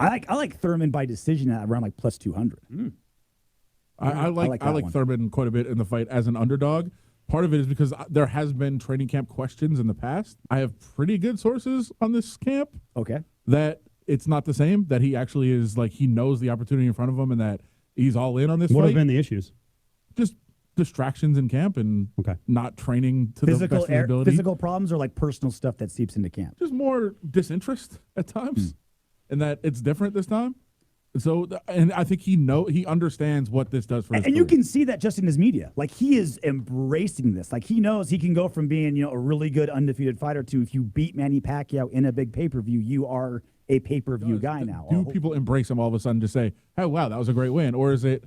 I like Thurman by decision at around like plus 200. I like Thurman quite a bit in the fight as an underdog. Part of it is because there has been training camp questions in the past. I have pretty good sources on this camp. Okay. That it's not the same, that he actually is like, he knows the opportunity in front of him and that he's all in on this What fight. have been the issues? Just distractions in camp and not training to the best of his ability. Physical problems or like personal stuff that seeps into camp? Just more disinterest at times and that it's different this time. So, and I think he understands what this does for his And career. you can see that just in his media. Like, he is embracing this. Like, he knows he can go from being, a really good undefeated fighter to, if you beat Manny Pacquiao in a big pay-per-view, you are a pay-per-view guy now. Do people embrace him all of a sudden to say, oh, wow, that was a great win? Or is it,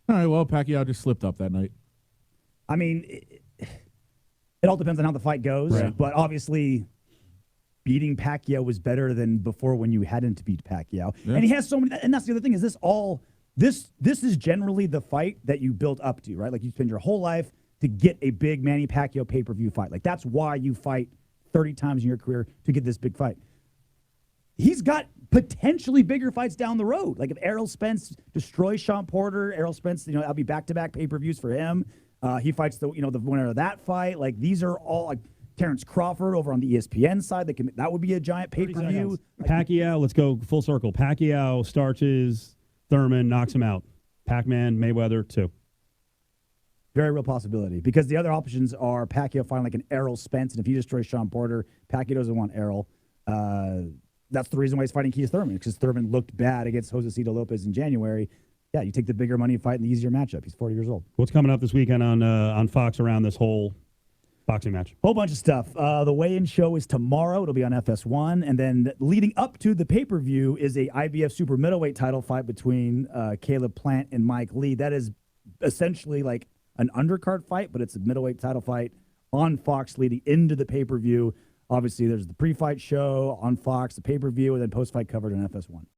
all right, well, Pacquiao just slipped up that night? I mean, it all depends on how the fight goes. Right. But obviously, beating Pacquiao was better than before when you hadn't beat Pacquiao. Yeah. And he has so many, and that's the other thing, is this is generally the fight that you build up to, right? Like, you spend your whole life to get a big Manny Pacquiao pay-per-view fight. Like, that's why you fight 30 times in your career to get this big fight. He's got potentially bigger fights down the road. Like, if Errol Spence destroys Sean Porter, Errol Spence, that'll be back-to-back pay-per-views for him. He fights the winner of that fight. Like, these are all, like, Terrence Crawford over on the ESPN side. That would be a giant pay-per-view. Pacquiao, let's go full circle. Pacquiao starches Thurman, knocks him out. Pac-Man, Mayweather, 2. Very real possibility, because the other options are Pacquiao fighting like an Errol Spence, and if he destroys Sean Porter, Pacquiao doesn't want Errol. That's the reason why he's fighting Keith Thurman, because Thurman looked bad against Josecito Lopez in January. Yeah, you take the bigger money fight and the easier matchup. He's 40 years old. What's coming up this weekend on Fox around this whole boxing match? Whole bunch of stuff. The weigh-in show is tomorrow. It'll be on FS1. And then leading up to the pay-per-view is a IBF super middleweight title fight between Caleb Plant and Mike Lee. That is essentially like an undercard fight, but it's a middleweight title fight on Fox leading into the pay-per-view. Obviously, there's the pre-fight show on Fox, the pay-per-view, and then post-fight covered on FS1.